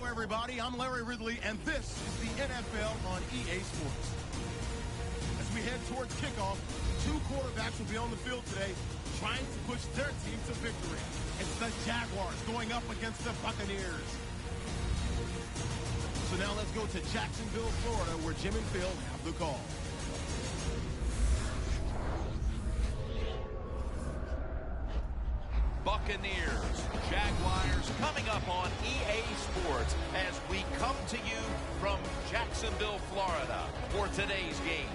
everybody. I'm Larry Ridley, and this is the NFL on EA Sports. As we head towards kickoff, two quarterbacks will be on the field today trying to push their team to victory. It's the Jaguars going up against the Buccaneers. So now let's go to Jacksonville, Florida, where Jim and Phil have the call. Buccaneers, Jaguars coming up on EA Sports as we come to you from Jacksonville, Florida for today's game.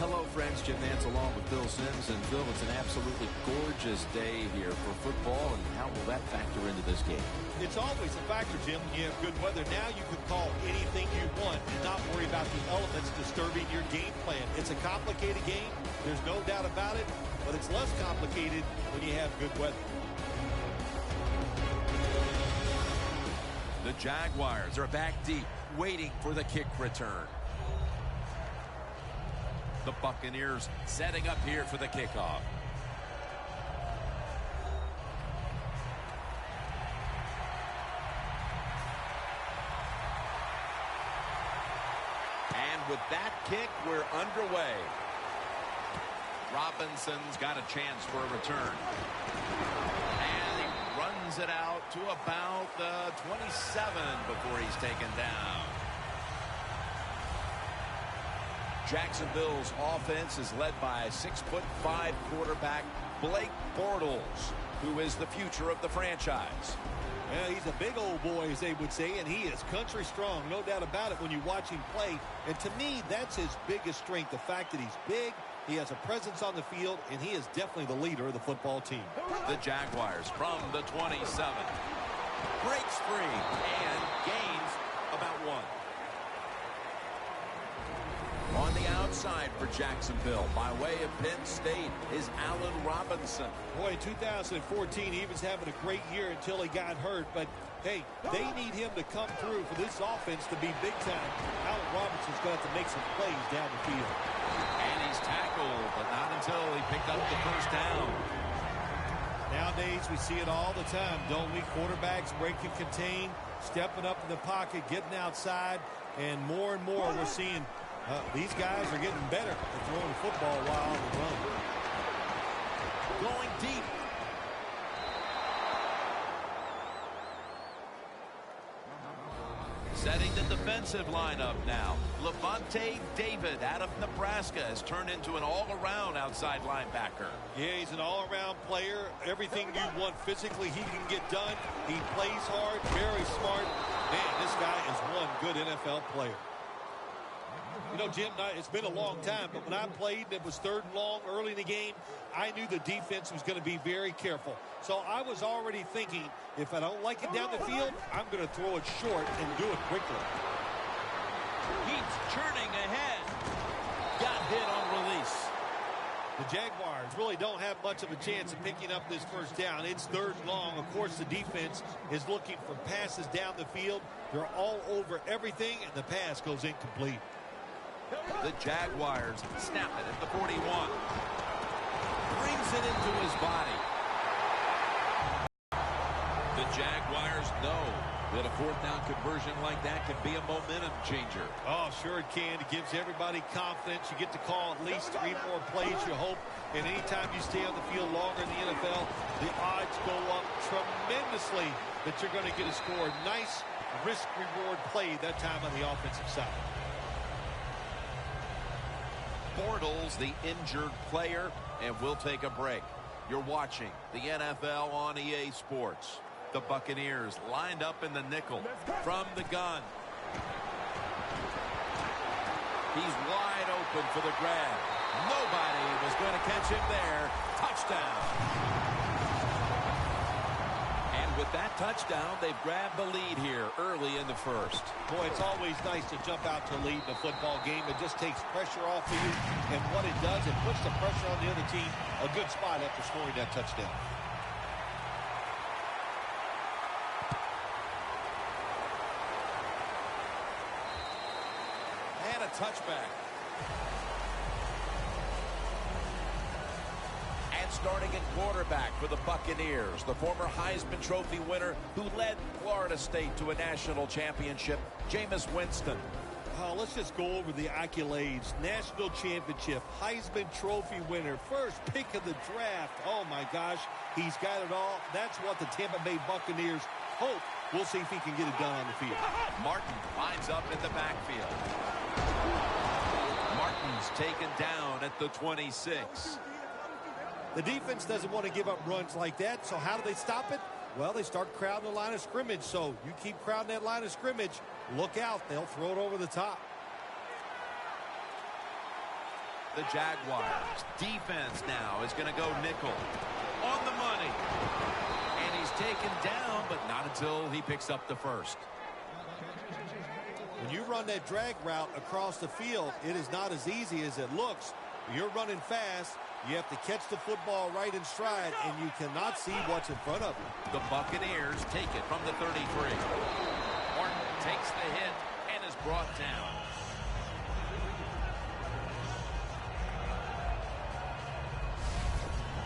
Hello, friends. Jim Nance along with Phil Simms. And Phil, it's an absolutely gorgeous day here for football. And how will that factor into this game? It's always a factor, Jim. You have good weather. Now you can call anything you want and not worry about the elements disturbing your game plan. It's a complicated game. There's no doubt about it. But it's less complicated when you have good weather. The Jaguars are back deep, waiting for the kick return. The Buccaneers setting up here for the kickoff. And with that kick, we're underway. Robinson's got a chance for a return. And he runs it out to about the 27 before he's taken down. Jacksonville's offense is led by 6'5" quarterback Blake Bortles, who is the future of the franchise. Well, he's a big old boy, as they would say, and he is country strong. No doubt about it when you watch him play. And to me, that's his biggest strength, the fact that he's big, he has a presence on the field, and he is definitely the leader of the football team. The Jaguars from the 27. Breaks free and gains about 1. On the outside for Jacksonville, by way of Penn State, is Allen Robinson. Boy, in 2014, he was having a great year until he got hurt. But, hey, they need him to come through for this offense to be big time. Allen Robinson's going to have to make some plays down the field. And he's tackled, but not until he picked up the first down. Nowadays, we see it all the time, don't we? Quarterbacks break and contain, stepping up in the pocket, getting outside, and more we're seeing these guys are getting better at throwing the football while on the run. Going deep. Setting the defensive lineup now. Levante David out of Nebraska has turned into an all-around outside linebacker. Yeah, he's an all-around player. Everything you want physically, he can get done. He plays hard, very smart. Man, this guy is one good NFL player. You know, Jim, it's been a long time, but when I played, it was 3rd and long early in the game. I knew the defense was going to be very careful. So I was already thinking, if I don't like it down the field, I'm going to throw it short and do it quickly. He's churning ahead. Got hit on release. The Jaguars really don't have much of a chance of picking up this first down. It's 3rd and long. Of course, the defense is looking for passes down the field. They're all over everything, and the pass goes incomplete. The Jaguars snap it at the 41. Brings it into his body. The Jaguars know that a 4th down conversion like that can be a momentum changer. Oh, sure it can. It gives everybody confidence. You get to call at least 3 more plays, you hope. And anytime you stay on the field longer in the NFL, the odds go up tremendously that you're going to get a score. Nice risk-reward play that time on the offensive side. Bortles, the injured player, and we'll take a break. You're watching the NFL on EA Sports. The Buccaneers lined up in the nickel from the gun. He's wide open for the grab. Nobody was going to catch him there. Touchdown. And with that touchdown, they've grabbed the lead here early in the first. Boy, it's always nice to jump out to lead in a football game. It just takes pressure off of you. And what it does, it puts the pressure on the other team. A good spot after scoring that touchdown. And a touchback. And starting at quarterback for the Buccaneers, the former Heisman Trophy winner who led Florida State to a national championship, Jameis Winston. Let's just go over the accolades. National championship, Heisman Trophy winner, first pick of the draft. Oh, my gosh, he's got it all. That's what the Tampa Bay Buccaneers hope. We'll see if he can get it done on the field. Martin lines up in the backfield. Martin's taken down at the 26. The defense doesn't want to give up runs like that, so how do they stop it? Well, they start crowding the line of scrimmage, so you keep crowding that line of scrimmage, look out, they'll throw it over the top. The Jaguars defense now is going to go nickel on the money. And he's taken down, but not until he picks up the first. When you run that drag route across the field, it is not as easy as it looks. You're running fast. You have to catch the football right in stride, and you cannot see what's in front of you. The Buccaneers take it from the 33. Martin takes the hit and is brought down.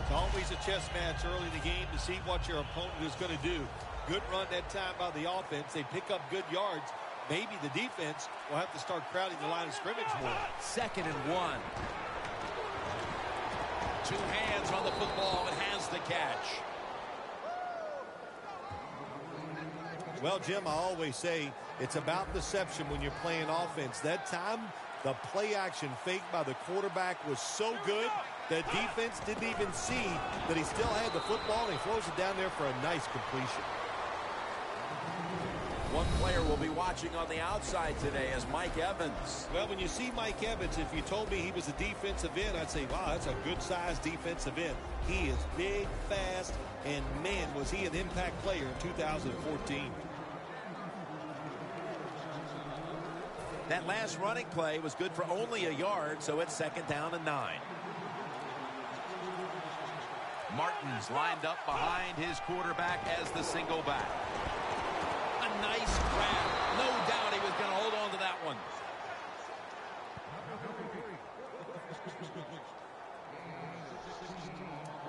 It's always a chess match early in the game to see what your opponent is going to do. Good run that time by the offense. They pick up good yards. Maybe the defense will have to start crowding the line of scrimmage more. 2nd and 1. Two hands on the football and has the catch. Well, Jim, I always say it's about deception when you're playing offense. That time, the play action fake by the quarterback was so good that defense didn't even see that he still had the football, and he throws it down there for a nice completion. One player will be watching on the outside today is Mike Evans. Well, when you see Mike Evans, if you told me he was a defensive end, I'd say, wow, that's a good-sized defensive end. He is big, fast, and, man, was he an impact player in 2014. That last running play was good for only a yard, so it's 2nd down and 9. Martin's lined up behind his quarterback as the single back. A nice grab. No doubt he was going to hold on to that one.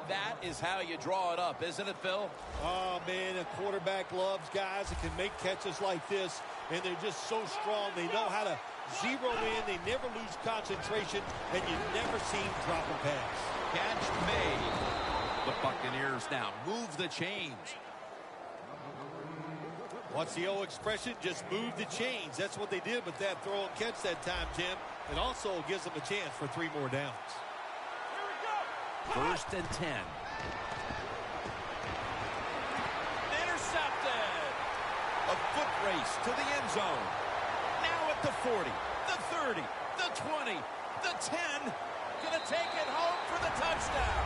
That is how you draw it up, isn't it, Phil? Oh, man, a quarterback loves guys that can make catches like this, and they're just so strong. They know how to zero in. They never lose concentration, and you never see him drop a pass. Catch made. The Buccaneers now move the chains. What's the old expression? Just move the chains. That's what they did with that throw and catch that time, Tim. It also gives them a chance for 3 more downs. 1st and 10. Intercepted. A foot race to the end zone. Now at the 40, the 30, the 20, the 10. Gonna take it home for the touchdown.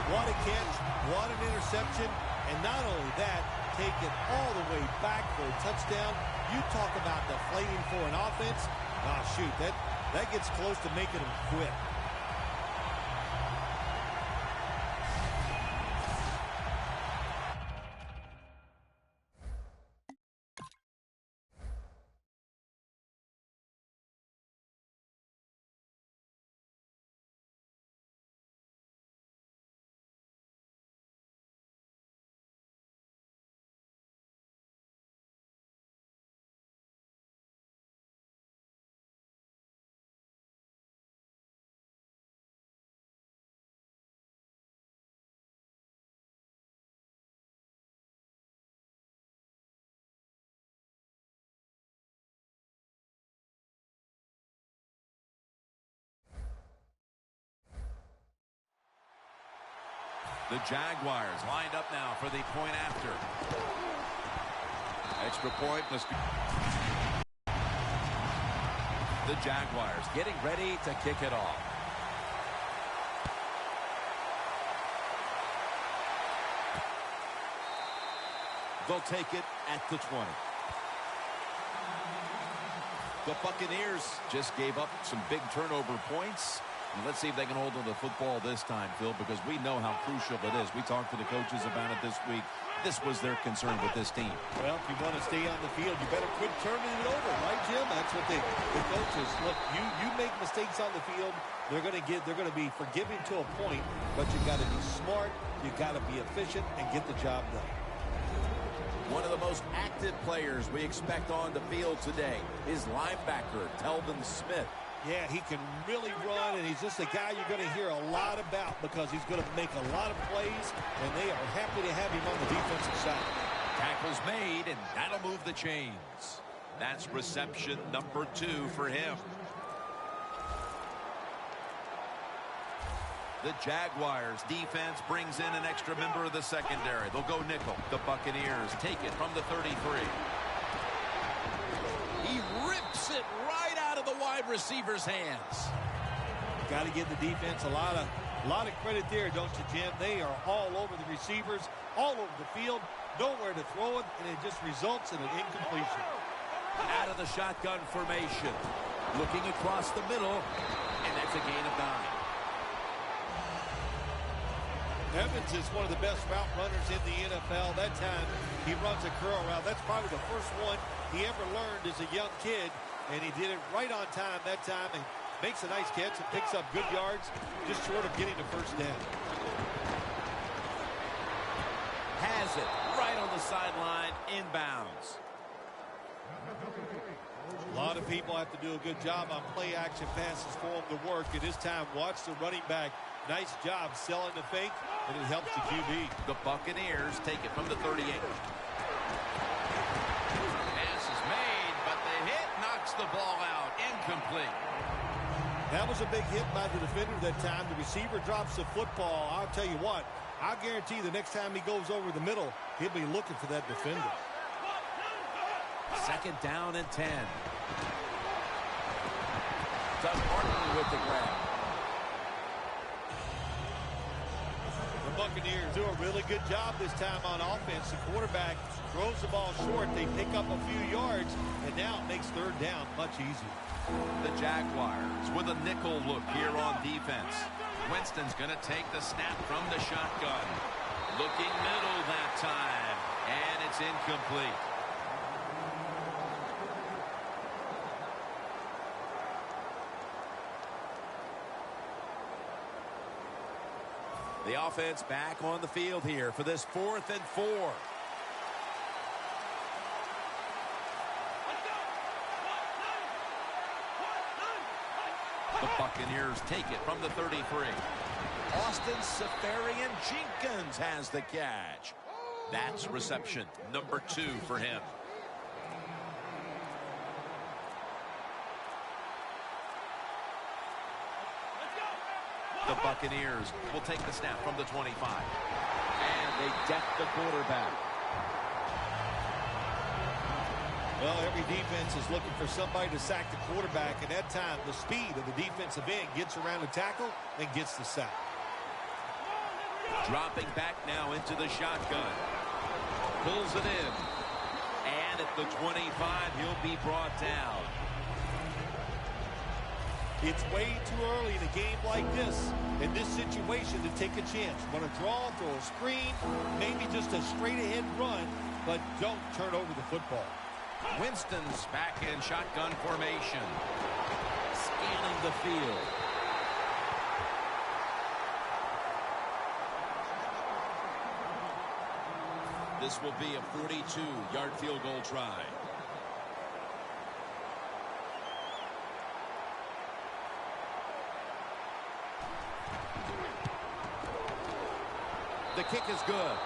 What a catch, what an interception, and not only that, take it all the way back for a touchdown. You talk about deflating for an offense. Oh, shoot, that gets close to making them quit. The Jaguars lined up now for the point after. Extra point must be. The Jaguars getting ready to kick it off. They'll take it at the 20. The Buccaneers just gave up some big turnover points. Let's see if they can hold on to the football this time, Phil, because we know how crucial it is. We talked to the coaches about it this week. This was their concern with this team. Well, if you want to stay on the field, you better quit turning it over, right, Jim? That's what the coaches look. You make mistakes on the field, they're going to be forgiving to a point, but you got to be smart, you got to be efficient, and get the job done. One of the most active players we expect on the field today is linebacker Telvin Smith. Yeah, he can really run, and he's just a guy you're going to hear a lot about because he's going to make a lot of plays, and they are happy to have him on the defensive side. Tackle's made, and that'll move the chains. That's reception number 2 for him. The Jaguars defense brings in an extra member of the secondary. They'll go nickel. The Buccaneers take it from the 33. He rips it right out of the wide receiver's hands. Got to give the defense a lot of credit there, don't you, Jim? They are all over the receivers, all over the field, nowhere to throw it, and it just results in an incompletion. Out of the shotgun formation, looking across the middle, and that's a gain of 9. Evans is one of the best route runners in the NFL. That time, he runs a curl route. That's probably the first one he ever learned as a young kid, and he did it right on time that time and makes a nice catch and picks up good yards, just short of getting the first down. Has it right on the sideline, inbounds. A lot of people have to do a good job on play-action passes for him to work. At this time, watch the running back. Nice job selling the fake, and it helps the QB. The Buccaneers take it from the 38. Pass is made, but the hit knocks the ball out. Incomplete. That was a big hit by the defender that time. The receiver drops the football. I'll tell you what, I guarantee the next time he goes over the middle, he'll be looking for that defender. 2nd down and 10. Doug Martin with the grab. The Buccaneers do a really good job this time on offense. The quarterback throws the ball short. They pick up a few yards, and now it makes 3rd down much easier. The Jaguars with a nickel look here on defense. Winston's going to take the snap from the shotgun. Looking middle that time, and it's incomplete. The offense back on the field here for this 4th and 4. The Buccaneers take it from the 33. Austin Seferian-Jenkins has the catch. That's reception number 2 for him. The Buccaneers will take the snap from the 25. And they deck the quarterback. Well, every defense is looking for somebody to sack the quarterback, and that time the speed of the defensive end gets around the tackle and gets the sack. Dropping back now into the shotgun. Pulls it in. And at the 25, he'll be brought down. It's way too early in a game like this, in this situation, to take a chance. Want to draw, throw a screen, maybe just a straight-ahead run, but don't turn over the football. Winston's back in shotgun formation. Scanning the field. This will be a 42-yard field goal try. The kick is good.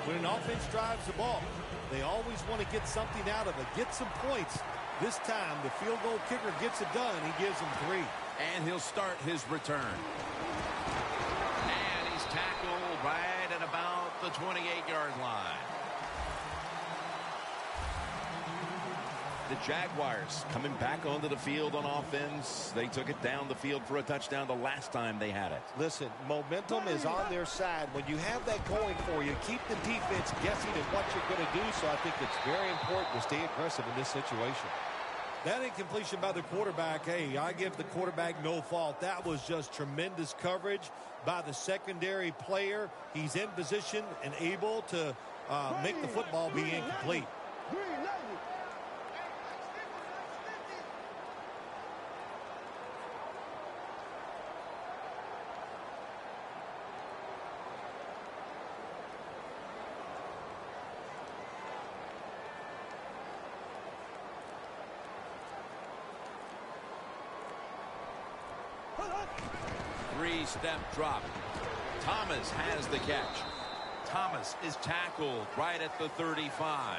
When an offense drives the ball, they always want to get something out of it, get some points. This time, the field goal kicker gets it done. He gives them 3. And he'll start his return. And he's tackled right at about the 28-yard line. The Jaguars coming back onto the field on offense. They took it down the field for a touchdown the last time they had it. Listen, momentum is on their side. When you have that going for you, keep the defense guessing at what you're going to do. So I think it's very important to stay aggressive in this situation. That incompletion by the quarterback, hey, I give the quarterback no fault. That was just tremendous coverage by the secondary player. He's in position and able to make the football be incomplete. Three-step drop. Thomas has the catch. Thomas is tackled right at the 35.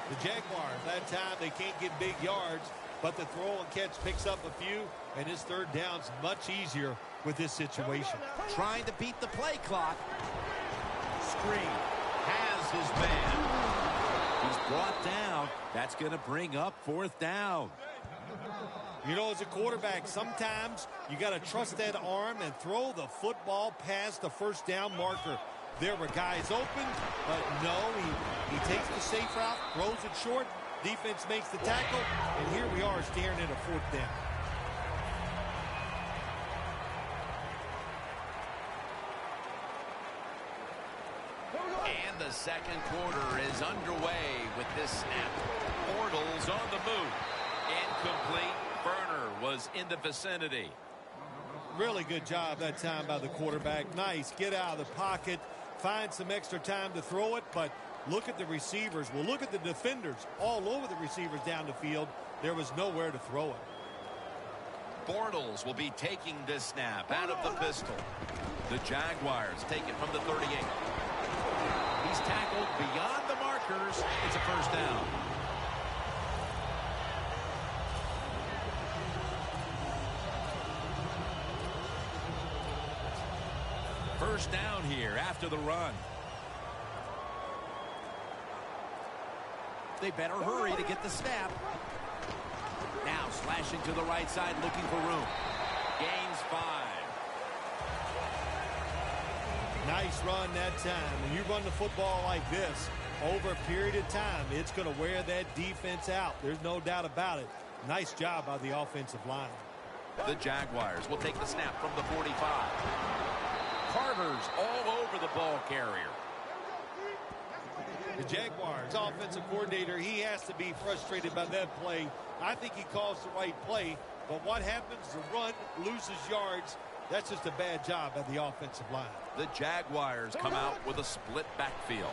The Jaguars, that time, they can't get big yards, but the throw and catch picks up a few, and his third down's much easier with this situation. Trying to beat the play clock. Screen has his man. He's brought down. That's going to bring up fourth down. You know, as a quarterback, sometimes you got to trust that arm and throw the football past the first down marker. There were guys open, but no, he takes the safe route, throws it short, defense makes the tackle, and here we are staring at a fourth down. And the second quarter is underway with this snap. Bortles on the move. Incomplete. Burner was in the vicinity. Really good job that time by the quarterback. Nice. Get out of the pocket. Find some extra time to throw it. But look at the receivers. Well, look at the defenders all over the receivers down the field. There was nowhere to throw it. Bortles will be taking this snap out of the pistol. The Jaguars take it from the 38. He's tackled beyond the markers. It's a first down. First down here after the run. They better hurry to get the snap. Now slashing to the right side, looking for room. Gains 5. Nice run that time. When you run the football like this over a period of time, it's going to wear that defense out. There's no doubt about it. Nice job by the offensive line. The Jaguars will take the snap from the 45. Carter's all over the ball carrier. The Jaguars offensive coordinator, he has to be frustrated by that play. I think he calls the right play, but what happens? The run loses yards. That's just a bad job by the offensive line. The Jaguars come out with a split backfield.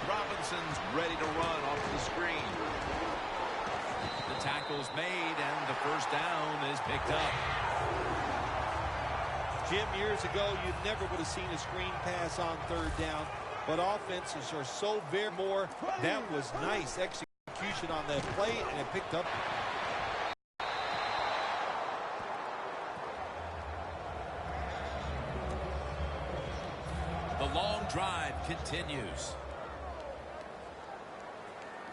Robinson's ready to run off the screen. The tackle's made, and the first down is picked up. Jim, years ago, you never would have seen a screen pass on third down, but offenses are so very more. That was nice execution on that play, and it picked up. The long drive continues.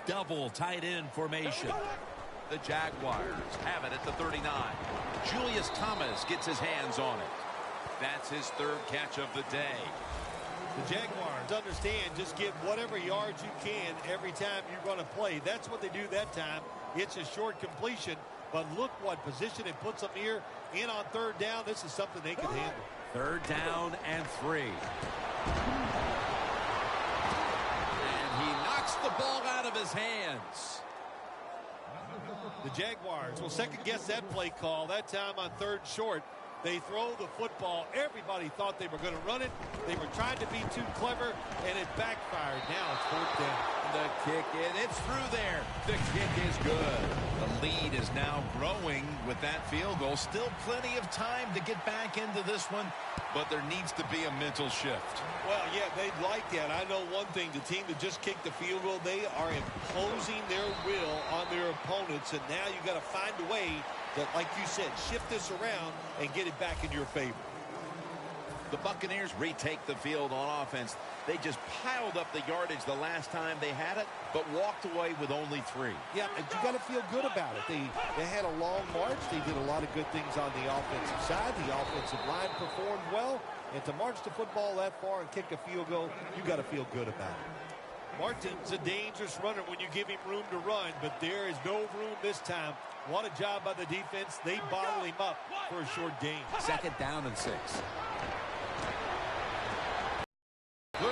Double tight end formation. The Jaguars have it at the 39. Julius Thomas gets his hands on it. That's his third catch of the day. The Jaguars understand, just get whatever yards you can every time you run a play. That's what they do that time. It's a short completion, but look what position it puts them here in on third down. This is something they can handle. Third down and 3. And he knocks the ball out of his hands. The Jaguars will second guess that play call. That time on third short. They throw the football. Everybody thought they were going to run it. They were trying to be too clever, and it backfired. Now it's fourth down. The kick in. It's through there. The kick is good. The lead is now growing with that field goal. Still plenty of time to get back into this one, but there needs to be a mental shift. Well, yeah, they'd like that. I know one thing. The team that just kicked the field goal, they are imposing their will on their opponents, and now you got to find a way that, like you said, shift this around and get it back in your favor. The Buccaneers retake the field on offense. They just piled up the yardage the last time they had it, but walked away with only 3. Yeah, and you got to feel good about it. They had a long march. They did a lot of good things on the offensive side. The offensive line performed well. And to march the football that far and kick a field goal, you got to feel good about it. Martin's a dangerous runner when you give him room to run, but there is no room this time. What a job by the defense. They bottle him up for a short gain. 2nd down and 6.